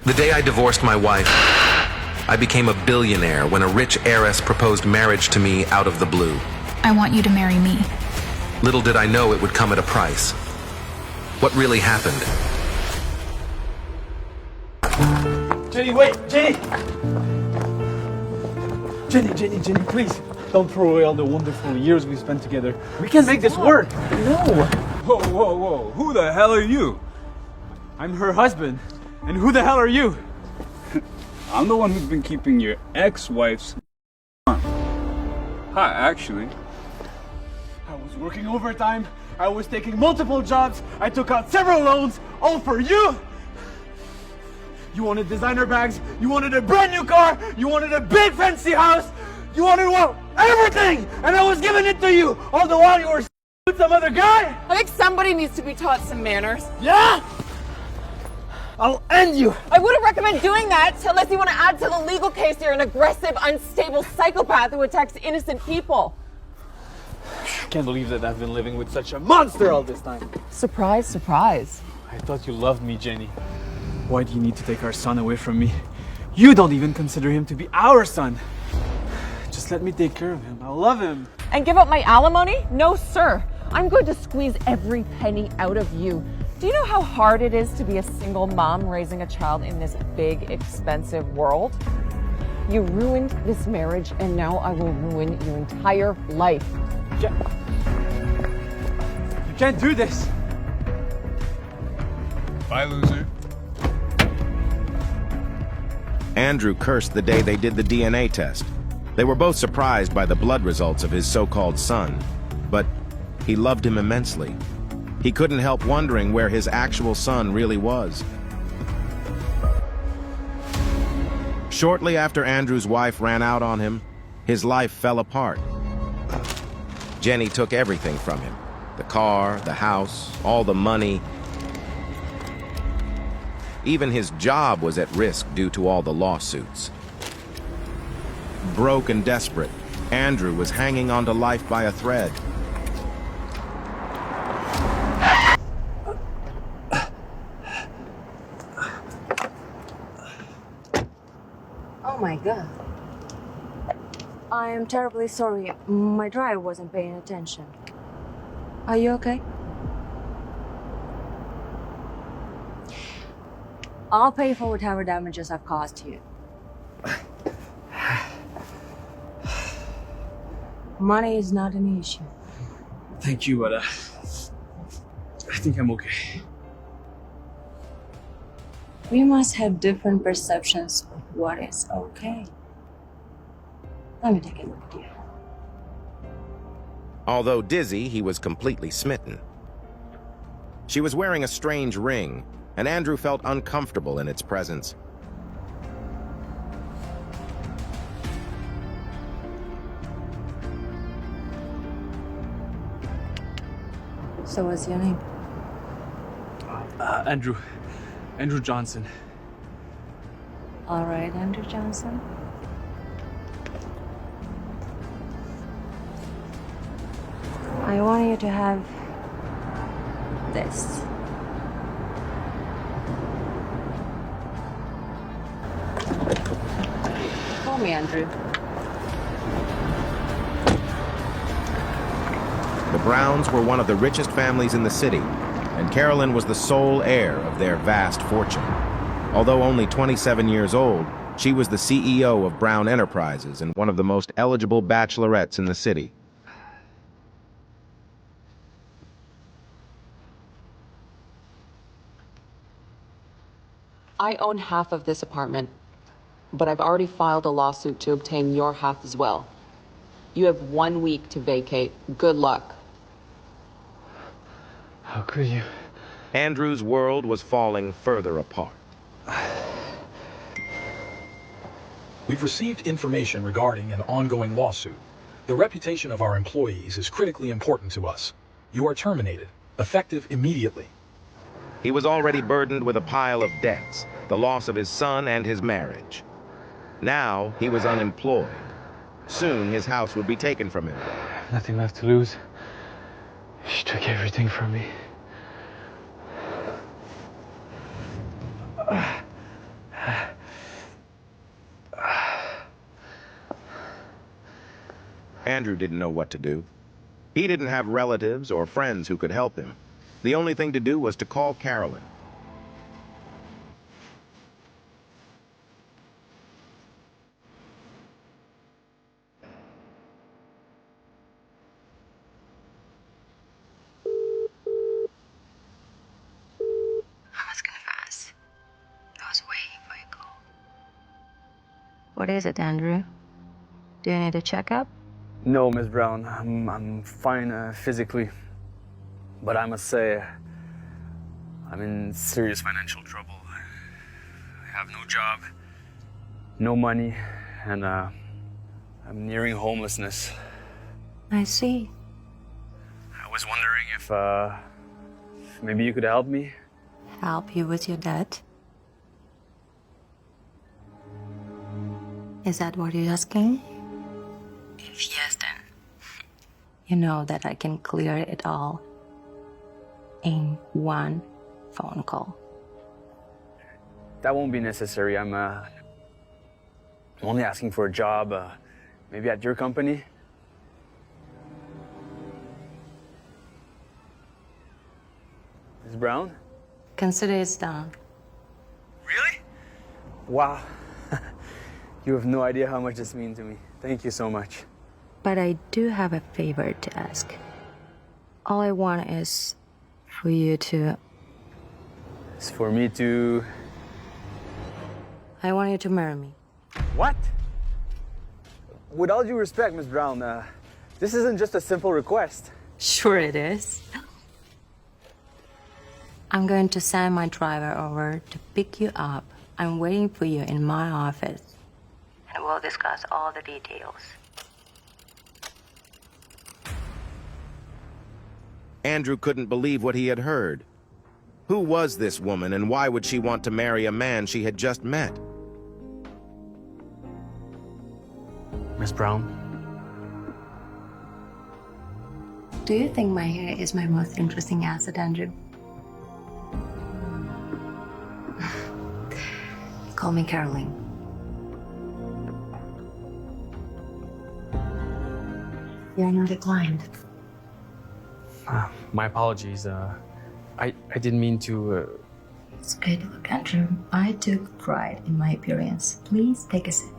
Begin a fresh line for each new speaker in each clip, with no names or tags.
The day I divorced my wife, I became a billionaire when a rich heiress proposed marriage to me out of the blue.
I want you to marry me.
Little did I know it would come at a price. What really happened?
Jenny, wait! Jenny! Jenny, please. Don't throw away all the wonderful years we spent together. We can make this work. No.
Whoa. Who the hell are you?
I'm her husband. And who the hell are you?
I'm the one who's been keeping your ex-wife's on. Hi, actually.
I was working overtime. I was taking multiple jobs. I took out several loans, all for you. You wanted designer bags. You wanted a brand new car. You wanted a big fancy house. You wanted, well, everything. And I was giving it to you. All the while you were with some other guy.
I think somebody needs to be taught some manners.
Yeah? I'll end you.
I wouldn't recommend doing that unless you want to add to the legal case you're an aggressive, unstable psychopath who attacks innocent people.
Can't believe that I've been living with such a monster all this time.
Surprise, surprise.
I thought you loved me, Jenny. Why do you need to take our son away from me? You don't even consider him to be our son. Just let me take care of him. I love him.
And give up my alimony? No, sir. I'm going to squeeze every penny out of you. Do you know how hard it is to be a single mom raising a child in this big, expensive world? You ruined this marriage, and now I will ruin your entire life.
You can't do this.
Bye, loser.
Andrew cursed the day they did the DNA test. They were both surprised by the blood results of his so-called son, but he loved him immensely. He couldn't help wondering where his actual son really was. Shortly after Andrew's wife ran out on him, his life fell apart. Jenny took everything from him: the car, the house, all the money. Even his job was at risk due to all the lawsuits. Broke and desperate, Andrew was hanging on to life by a thread.
Oh my God. I am terribly sorry. My driver wasn't paying attention. Are you okay? I'll pay for whatever damages I've caused you. Money is not an issue.
Thank you, but I think I'm okay.
We must have different perceptions of what is okay. Let me take a look at you.
Although dizzy, he was completely smitten. She was wearing a strange ring, and Andrew felt uncomfortable in its presence.
So what's your name?
Andrew Johnson.
All right, Andrew Johnson. I want you to have this. Call me Andrew.
The Browns were one of the richest families in the city, and Carolyn was the sole heir of their vast fortune. Although only 27 years old, she was the CEO of Brown Enterprises and one of the most eligible bachelorettes in the city.
I own half of this apartment, but I've already filed a lawsuit to obtain your half as well. You have 1 week to vacate. Good luck.
How could you?
Andrew's world was falling further apart.
We've received information regarding an ongoing lawsuit. The reputation of our employees is critically important to us. You are terminated, effective immediately.
He was already burdened with a pile of debts, the loss of his son and his marriage. Now he was unemployed. Soon his house would be taken from him.
Nothing left to lose. She took everything from me.
Andrew didn't know what to do. He didn't have relatives or friends who could help him. The only thing to do was to call Carolyn.
I was gonna pass. I was waiting for your call. What is it, Andrew? Do you need a checkup?
No, Miss Brown. I'm fine physically. But I must say, I'm in serious financial trouble. I have no job, no money, and I'm nearing homelessness.
I see.
I was wondering if maybe you could help me?
Help you with your debt? Is that what you're asking? If yes, then you know that I can clear it all in one phone call.
That won't be necessary. I'm only asking for a job, maybe at your company. Ms. Brown?
Consider it's done.
Really? Wow. You have no idea how much this means to me. Thank you so much.
But I do have a favor to ask. All I want is for you to...
It's for me to...
I want you to marry me.
What? With all due respect, Ms. Brown, this isn't just a simple request.
Sure it is. I'm going to send my driver over to pick you up. I'm waiting for you in my office. And we'll discuss all the details.
Andrew couldn't believe what he had heard. Who was this woman, and why would she want to marry a man she had just met?
Ms. Brown?
Do you think my hair is my most interesting asset, Andrew? Call me Caroline. You're not a client.
My apologies. I didn't mean to...
It's okay to look, Andrew. I took pride in my appearance. Please take a sip.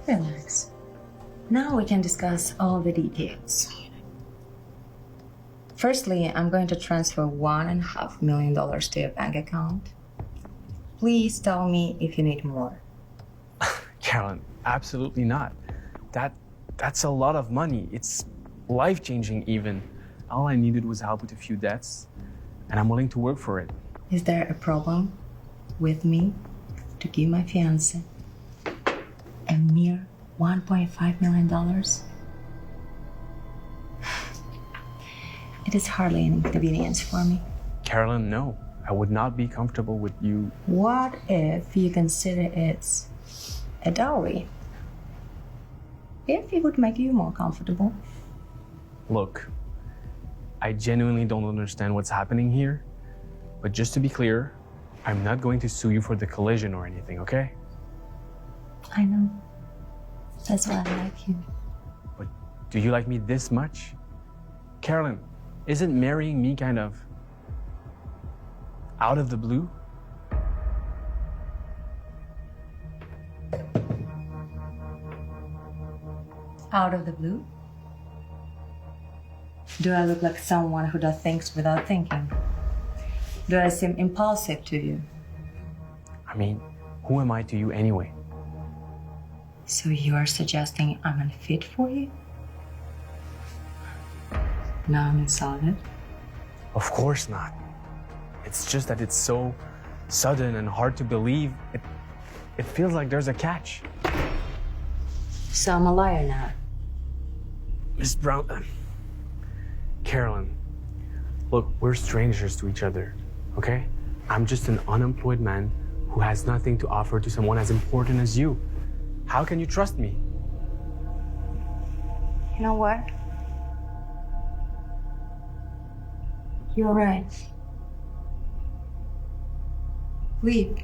Relax. Now we can discuss all the details. Firstly, I'm going to transfer $1.5 million to your bank account. Please tell me if you need more.
Carolyn, absolutely not. That's a lot of money. It's life-changing even. All I needed was help with a few debts, and I'm willing to work for it.
Is there a problem with me to give my fiancé a mere $1.5 million? It is hardly an inconvenience for me.
Carolyn, no. I would not be comfortable with you.
What if you consider it a dowry? If it would make you more comfortable.
Look, I genuinely don't understand what's happening here, but just to be clear, I'm not going to sue you for the collision or anything, okay?
I know. That's why I like you.
But do you like me this much? Carolyn, isn't marrying me kind of out of the blue?
Out of the blue? Do I look like someone who does things without thinking? Do I seem impulsive to you?
I mean, who am I to you anyway?
So you are suggesting I'm unfit for you? Now I'm insulted.
Of course not. It's just that it's so sudden and hard to believe. It feels like there's a catch.
So I'm a liar now.
Miss Brown, Carolyn, look, we're strangers to each other, okay? I'm just an unemployed man who has nothing to offer to someone as important as you. How can you trust me?
You know what? You're right. Leave.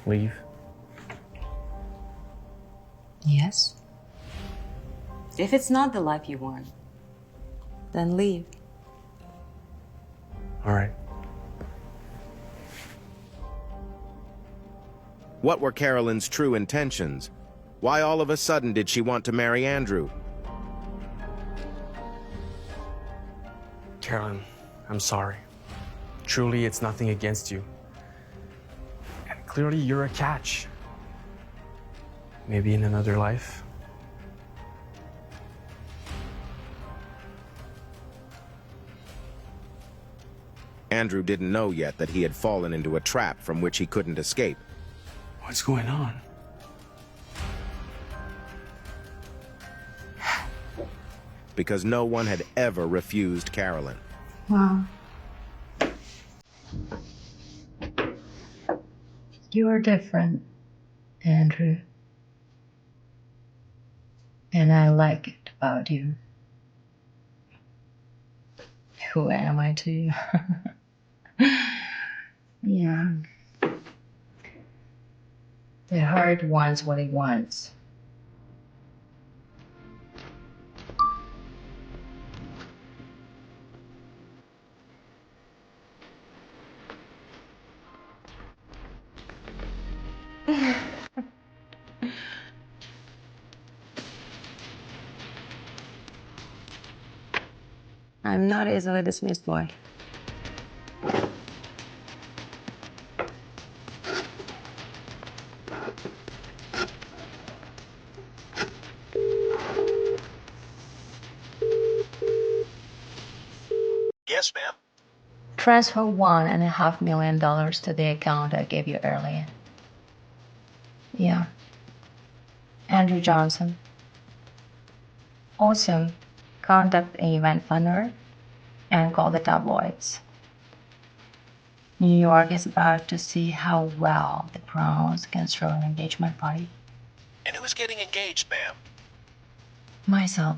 Leave?
Yes. If it's not the life you want, then leave.
All right.
What were Carolyn's true intentions? Why all of a sudden did she want to marry Andrew?
Carolyn, I'm sorry. Truly, it's nothing against you. And clearly, you're a catch. Maybe in another life.
Andrew didn't know yet that he had fallen into a trap from which he couldn't escape.
What's going on?
Because no one had ever refused Carolyn.
Wow. You're different, Andrew. And I like it about you. Who am I to you? Yeah. The heart wants what it wants. I'm not easily dismissed, boy.
Yes, ma'am.
Transfer $1.5 million to the account I gave you earlier. Yeah. Andrew Johnson. Also, contact the event funder and call the tabloids. New York is about to see how well the Browns can throw an engagement party.
And who's getting engaged, ma'am?
Myself,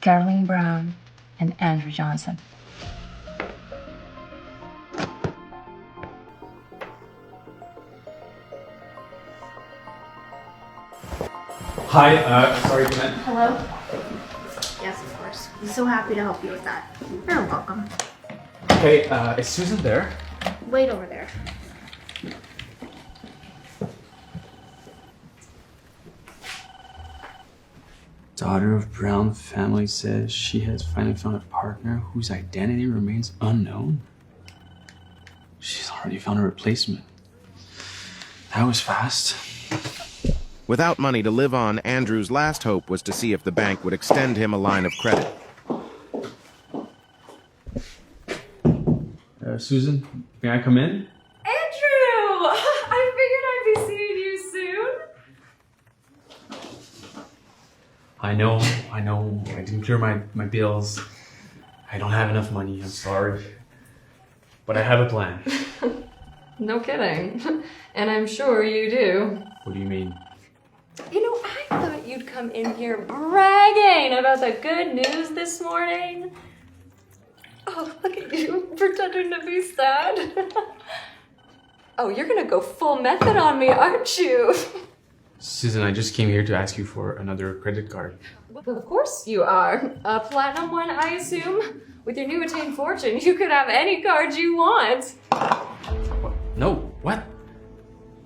Caroline Brown, and Andrew Johnson.
Hi, sorry for that.
Hello? Yes, of course. I'm so happy to help you with that. You're welcome.
Hey, is Susan there?
Wait over there.
Daughter of Brown family says she has finally found a partner whose identity remains unknown. She's already found a replacement. That was fast.
Without money to live on, Andrew's last hope was to see if the bank would extend him a line of credit.
Susan, may I come in?
Andrew! I figured I'd be seeing you soon.
I know. I didn't clear my bills. I don't have enough money, I'm sorry. But I have a plan.
No kidding. And I'm sure you do.
What do you mean?
You know, I thought you'd come in here bragging about the good news this morning. Oh, look at you, pretending to be sad. Oh, you're gonna go full method on me, aren't you?
Susan, I just came here to ask you for another credit card.
Well, of course you are. A platinum one, I assume? With your new attained fortune, you could have any card you want.
What? No, what?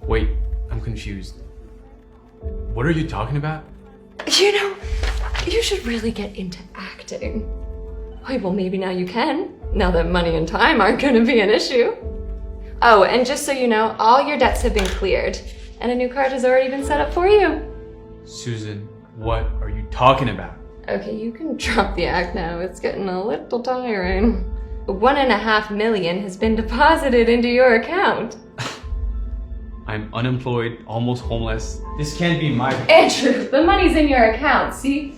Wait, I'm confused. What are you talking about?
You know, you should really get into acting. Oh, well, maybe now you can, now that money and time aren't going to be an issue. Oh, and just so you know, all your debts have been cleared, and a new card has already been set up for you.
Susan, what are you talking about?
Okay, you can drop the act now. It's getting a little tiring. $1.5 million has been deposited into your account.
I'm unemployed, almost homeless. This can't be my...
Andrew, the money's in your account, see?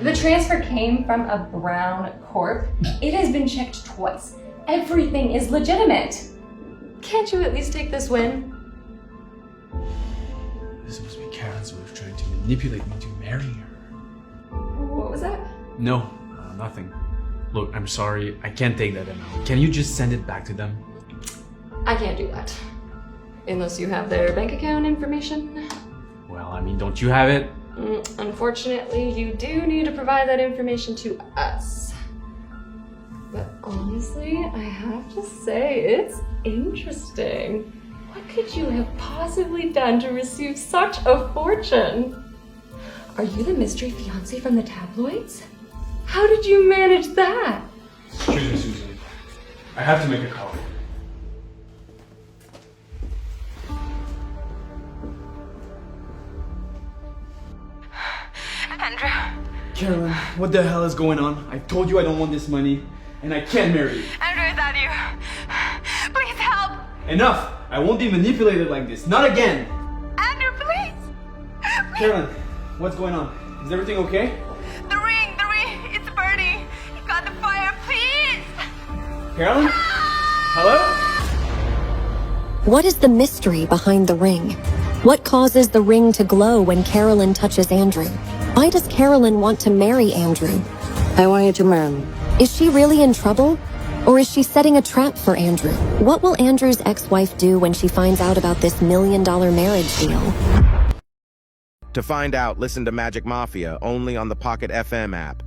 The transfer came from a Brown Corp. It has been checked twice. Everything is legitimate. Can't you at least take this win?
This must be Karen's way of trying to manipulate me to marry her.
What was that?
No, nothing. Look, I'm sorry. I can't take that amount. Can you just send it back to them?
I can't do that. Unless you have their bank account information.
Well, I mean, don't you have it?
Unfortunately, you do need to provide that information to us. But honestly, I have to say, it's interesting. What could you have possibly done to receive such a fortune? Are you the mystery fiancé from the tabloids? How did you manage that?
Excuse me, Susan. I have to make a call.
Andrew.
Carolyn, what the hell is going on? I told you I don't want this money, and I can't marry you.
Andrew, is that you? Please help!
Enough! I won't be manipulated like this. Not again!
Andrew, please!
Carolyn, what's going on? Is everything okay?
The ring, it's burning! You got the fire, please!
Carolyn? Hello?
What is the mystery behind the ring? What causes the ring to glow when Carolyn touches Andrew? Why does Carolyn want to marry Andrew?
I want you to marry me.
Is she really in trouble? Or is she setting a trap for Andrew? What will Andrew's ex-wife do when she finds out about this $1 million marriage deal?
To find out, listen to Magic Mafia only on the Pocket FM app.